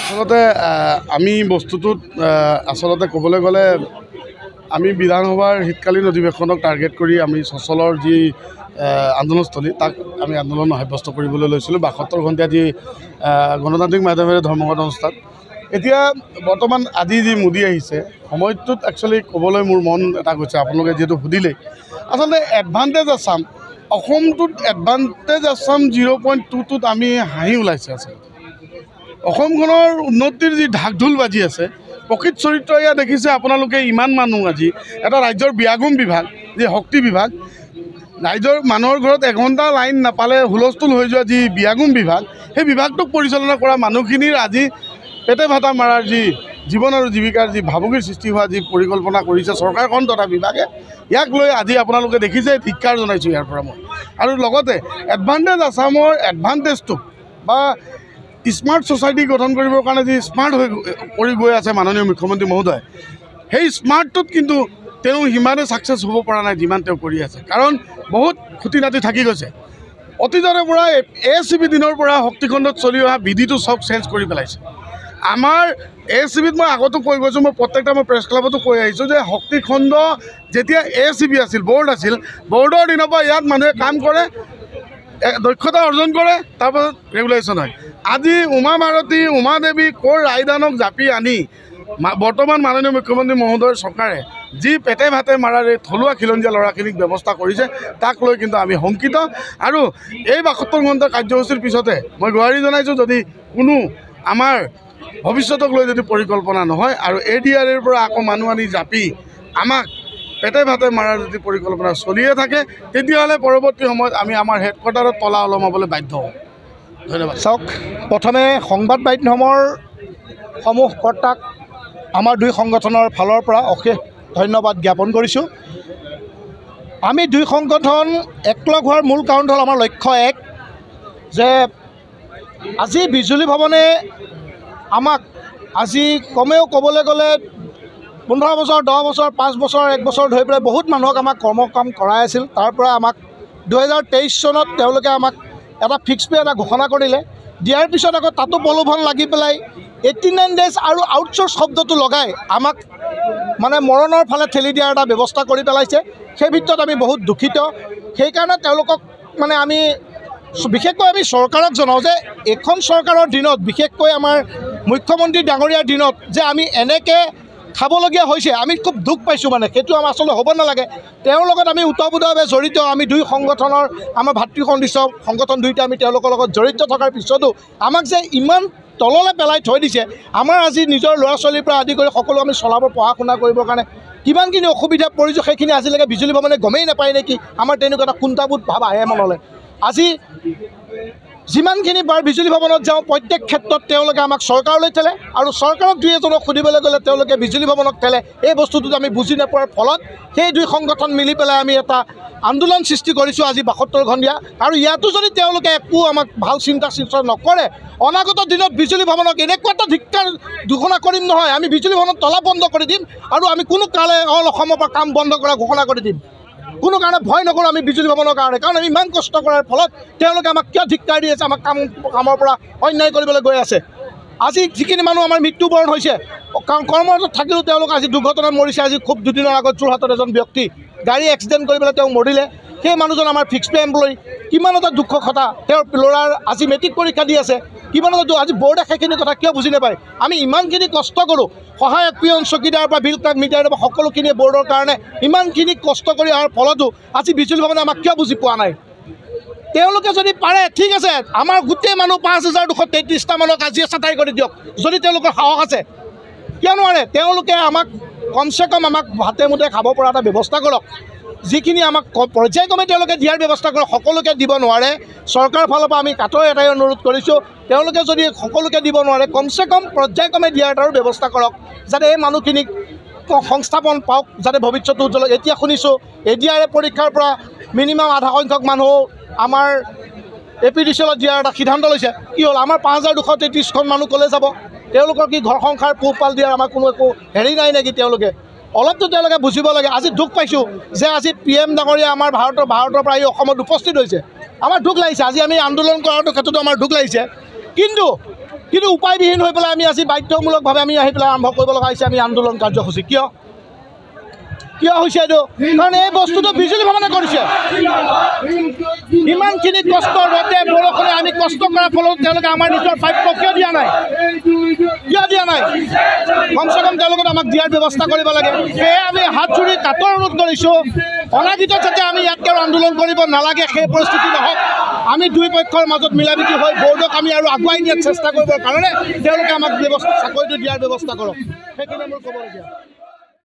আচলতে আমি বস্তুটোত আচলতে ক'বলৈ গ'লে আমি বিধানসভাৰ শীতকালীন অধিৱেশনক টাৰ্গেট কৰি আমি সচলৰ যি আন্দোলনস্থলী তাক আমি আন্দোলন সাব্যস্ত কৰিবলৈ লৈছিলোঁ ৭২ ঘণ্টীয়া যি গণতান্ত্ৰিক মাধ্যমেৰে ধৰ্মঘট অনুষ্ঠান। এতিয়া বৰ্তমান আজি যি মোদী আহিছে সময়টোত একচুৱেলি ক'বলৈ মোৰ মন এটা গৈছে, আপোনালোকে যিহেতু সুধিলেই আচলতে এডভান্টেজ আছাম অসমটোত এডভান্টেজ আছাম 0.2টোত আমি হাঁহি ওলাইছে। আচলতে অসমখনৰ উন্নতিৰ যি ঢাক ঢোল বাজি আছে প্ৰকৃত চৰিত্ৰ এয়া দেখিছে আপোনালোকে। ইমান মানুহ আজি এটা ৰাজ্যৰ ব্যাগুম বিভাগ যি শক্তি বিভাগ, ৰাজ্যৰ মানুহৰ ঘৰত এঘণ্টা লাইন নাপালে হুলস্থুল হৈ যোৱা যি ব্যাগুম বিভাগ, সেই বিভাগটোক পৰিচালনা কৰা মানুহখিনিৰ আজি পেটে ভাতা মাৰাৰ যি জীৱন আৰু জীৱিকাৰ যি ভাবুকিৰ সৃষ্টি হোৱা যি পৰিকল্পনা কৰিছে চৰকাৰখন তথা বিভাগে, ইয়াক লৈ আজি আপোনালোকে দেখিছে ধিক্কাৰ জনাইছোঁ ইয়াৰ পৰা মই। আৰু লগতে এডভান্টেজ আছামৰ এডভান্টেজটো বা স্মাৰ্ট ছ'চাইটি গঠন কৰিবৰ কাৰণে যি স্মাৰ্ট হৈ কৰি গৈ আছে মাননীয় মুখ্যমন্ত্ৰী মহোদয়, সেই স্মাৰ্টটোত কিন্তু তেওঁ সিমানে ছাকচেছ হ'ব পৰা নাই যিমান তেওঁ কৰি আছে। কাৰণ বহুত খুটি নাটি থাকি গৈছে। অতীজৰে পৰা ACB দিনৰ পৰা শক্তিখণ্ডত চলি অহা বিধিটো চব চেঞ্জ কৰি পেলাইছে। আমাৰ ACBত মই আগতো কৈ গৈছোঁ, মই প্ৰত্যেকটা মই প্ৰেছ ক্লাবতো কৈ আহিছোঁ যে শক্তিখণ্ড যেতিয়া ACB আছিল, বৰ্ড আছিল, বৰ্ডৰ দিনৰ পৰা ইয়াত মানুহে কাম কৰে, দক্ষতা অৰ্জন কৰে, তাৰপাছত ৰেগুলেশ্যন হয়। আজি উমা ভাৰতী, উমা দেৱী ক'ৰ ৰায়দানক জাপি আনি বৰ্তমান মাননীয় মুখ্যমন্ত্ৰী মহোদয়ৰ চৰকাৰে যি পেটে ভাতে মাৰাৰ এই থলুৱা খিলঞ্জীয়া ল'ৰাখিনিক ব্যৱস্থা কৰিছে তাক লৈ কিন্তু আমি শংকিত। আৰু এই ৭২ ঘণ্টা কাৰ্যসূচীৰ পিছতে মই গুহাৰি জনাইছোঁ, যদি কোনো আমাৰ ভৱিষ্যতক লৈ যদি পৰিকল্পনা নহয় আৰু ADRৰ পৰা আকৌ মানুহ আনি জাপি আমাক পেটে ভাতে মাৰাৰ যদি পৰিকল্পনা চলিয়ে থাকে, তেতিয়াহ'লে পৰৱৰ্তী সময়ত আমি আমাৰ হেডকোৱাৰ্টাৰত তলা ওলমাবলৈ বাধ্য হ'ম। ধন্যবাদ। চাওক, প্ৰথমে সংবাদ মাধ্যমৰ সমূহ কৰ্তাক আমাৰ দুই সংগঠনৰ ফালৰ পৰা অশেষ ধন্যবাদ জ্ঞাপন কৰিছোঁ। আমি দুই সংগঠন একলগ হোৱাৰ মূল কাৰণ হ'ল আমাৰ লক্ষ্য এক, যে আজি বিজুলী ভৱনে আমাক আজি কমেও ক'বলৈ গ'লে 15 বছৰ, 10 বছৰ, 5 বছৰ, 1 বছৰ ধৰি পেলাই বহুত মানুহক আমাক কৰ্মকাম কৰাই আছিল। তাৰ পৰা আমাক 2023 চনত তেওঁলোকে আমাক এটা ফিক্স পে' এটা ঘোষণা কৰিলে। দিয়াৰ পিছত আকৌ তাতো প্ৰলোভন লাগি পেলাই 89 ডেজ আৰু আউটচোৰ্চ শব্দটো লগাই আমাক মানে মৰণৰ ফালে ঠেলি দিয়াৰ এটা ব্যৱস্থা কৰি পেলাইছে। সেই ভিতৰত আমি বহুত দুখিত। সেইকাৰণে তেওঁলোকক মানে আমি বিশেষকৈ আমি চৰকাৰক জনাওঁ যে এইখন চৰকাৰৰ দিনত, বিশেষকৈ আমাৰ মুখ্যমন্ত্ৰী ডাঙৰীয়াৰ দিনত যে আমি এনেকৈ খাবলগীয়া হৈছে, আমি খুব দুখ পাইছোঁ। মানে সেইটো আমাৰ আচলতে হ'ব নালাগে। তেওঁৰ লগত আমি ওতঃপ্ৰোতভাৱে জড়িত। আমি দুই সংগঠনৰ আমাৰ ভাতৃ সদৃশ সংগঠন দুয়োটা আমি তেওঁলোকৰ লগত জড়িত থকাৰ পিছতো আমাক যে ইমান তললৈ পেলাই থৈ দিছে, আমাৰ আজি নিজৰ ল'ৰা ছোৱালীৰ পৰা আদি কৰি সকলো আমি চলাব পঢ়া শুনা কৰিবৰ কাৰণে কিমানখিনি অসুবিধা পৰিছোঁ, সেইখিনি আজিলৈকে বিজুলী ভৱনে গমেই নাপায় নেকি? আমাৰ তেনেকুৱা এটা কুণ্ঠাবোধ ভাৱ আহে মনলৈ। আজি যিমানখিনি বাৰ বিজুলী ভৱনত যাওঁ, প্ৰত্যেক ক্ষেত্ৰত তেওঁলোকে আমাক চৰকাৰলৈ ঠেলে, আৰু চৰকাৰক দুই এজনক সুধিবলৈ গ'লে তেওঁলোকে বিজুলী ভৱনক ঠেলে। এই বস্তুটোত আমি বুজি নোপোৱাৰ ফলত সেই দুই সংগঠন মিলি পেলাই আমি এটা আন্দোলন সৃষ্টি কৰিছোঁ আজি ৭২ ঘণ্টীয়া। আৰু ইয়াতো যদি তেওঁলোকে একো আমাক ভাল চিন্তা নকৰে, অনাগত দিনত বিজুলী ভৱনক এনেকুৱা এটা ধিক্কাৰ ঘোষণা কৰিম নহয়, আমি বিজুলী ভৱনত তলা বন্ধ কৰি দিম আৰু আমি কোনো কালে অসমৰ পৰা কাম বন্ধ কৰা ঘোষণা কৰি দিম। কোনো কাৰণে ভয় নকৰোঁ আমি বিজুলী ভৱনৰ কাৰণে। কাৰণ আমি ইমান কষ্ট কৰাৰ ফলত তেওঁলোকে আমাক কিয় ধিক্কাৰ দি আছে, আমাক কামৰ পৰা অন্যায় কৰিবলৈ গৈ আছে। আজি যিখিনি মানুহ আমাৰ মৃত্যুবৰণ হৈছে, কাৰণ কৰ্মৰত থাকিলেও তেওঁলোক আজি দুৰ্ঘটনাত মৰিছে। আজি খুব দুদিনৰ আগত যোৰহাটত এজন ব্যক্তি গাড়ী এক্সিডেণ্ট কৰি পেলাই তেওঁ মৰিলে। সেই মানুহজন আমাৰ ফিক্স পে' এমপ্লয়ী। কিমান এটা দুখৰ কথা, তেওঁৰ ল'ৰাৰ আজি মেট্ৰিক পৰীক্ষা দি আছে। কিমান এটা আজি বৰ্ডে সেইখিনি কথা কিয় বুজি নাপায়? আমি ইমানখিনি কষ্ট কৰোঁ, সহায়ক পিয়ন চকীদাৰ পৰা বিল ক্লাৰ্ক মিটাৰ পৰা সকলোখিনিয়ে বৰ্ডৰ কাৰণে ইমানখিনি কষ্ট কৰি অহাৰ ফলতো আজি বিজুলী ভৱনে আমাক কিয় বুজি পোৱা নাই? তেওঁলোকে যদি পাৰে ঠিক আছে, আমাৰ গোটেই মানুহ 5233টা মানুহক আজিয়ে চাটাই কৰি দিয়ক, যদি তেওঁলোকৰ সাহস আছে। কিয় নোৱাৰে? তেওঁলোকে আমাক কমচে কম আমাক ভাতে মুঠে খাব পৰা এটা ব্যৱস্থা কৰক। যিখিনি আমাক পৰ্যায়ক্ৰমে তেওঁলোকে দিয়াৰ ব্যৱস্থা কৰক। সকলোকে দিব নোৱাৰে। চৰকাৰৰ ফালৰ পৰা আমি কাটৰ এটাই অনুৰোধ কৰিছোঁ, তেওঁলোকে যদি সকলোকে দিব নোৱাৰে, কমচে কম পৰ্যায়ক্ৰমে দিয়াৰ এটাৰো ব্যৱস্থা কৰক, যাতে এই মানুহখিনিক সংস্থাপন পাওক, যাতে ভৱিষ্যত উজ্জ্বল। এতিয়া শুনিছোঁ ADR পৰীক্ষাৰ পৰা মিনিমাম আধা সংখ্যক মানুহ আমাৰ APDCLত দিয়াৰ এটা সিদ্ধান্ত লৈছে। কি হ'ল? আমাৰ 5233খন মানুহ ক'লৈ যাব? তেওঁলোকৰ কি ঘৰ সংসাৰ পোহপাল দিয়াৰ আমাৰ কোনো একো হেৰি নাই নেকি? তেওঁলোকে অলপতো তেওঁলোকে বুজিব লাগে। আজি দুখ পাইছোঁ যে আজি PM ডাঙৰীয়া আমাৰ ভাৰতৰ পৰা আহি অসমত উপস্থিত হৈছে। আমাৰ দুখ লাগিছে, আজি আমি আন্দোলন কৰাৰ ক্ষেত্ৰতো আমাৰ দুখ লাগিছে, কিন্তু উপায়বিহীন হৈ পেলাই আমি আজি বাধ্যতামূলকভাৱে আমি আহি পেলাই আৰম্ভ কৰিব লগা হৈছে আমি আন্দোলন কাৰ্যসূচী। কিয় হৈছে এইটো? কাৰণ এই বস্তুটো বিজুলী ভ্ৰমণে কৰিছে। ইমানখিনি কষ্ট ৰ'দে বৰষুণে আমি কষ্ট কৰাৰ ফলত তেওঁলোকে আমাৰ নিজৰ প্ৰাপ্য কিয় দিয়া নাই? কমচে কম তেওঁলোকে আমাক দিয়াৰ ব্যৱস্থা কৰিব লাগে। সেয়ে আমি হাত জুৰি কাটৰ অনুৰোধ কৰিছোঁ, অনাগত যাতে আমি ইয়াতকৈ আন্দোলন কৰিব নালাগে, সেই পৰিস্থিতি নহওক। আমি দুই পক্ষৰ মাজত মিলামিতি হৈ বৰ্ডক আমি আৰু আগুৱাই নিয়াৰ চেষ্টা কৰিবৰ কাৰণে তেওঁলোকে আমাক চাকৰিটো দিয়াৰ ব্যৱস্থা কৰক। সেইখিনি মোৰ ক'বলগীয়া।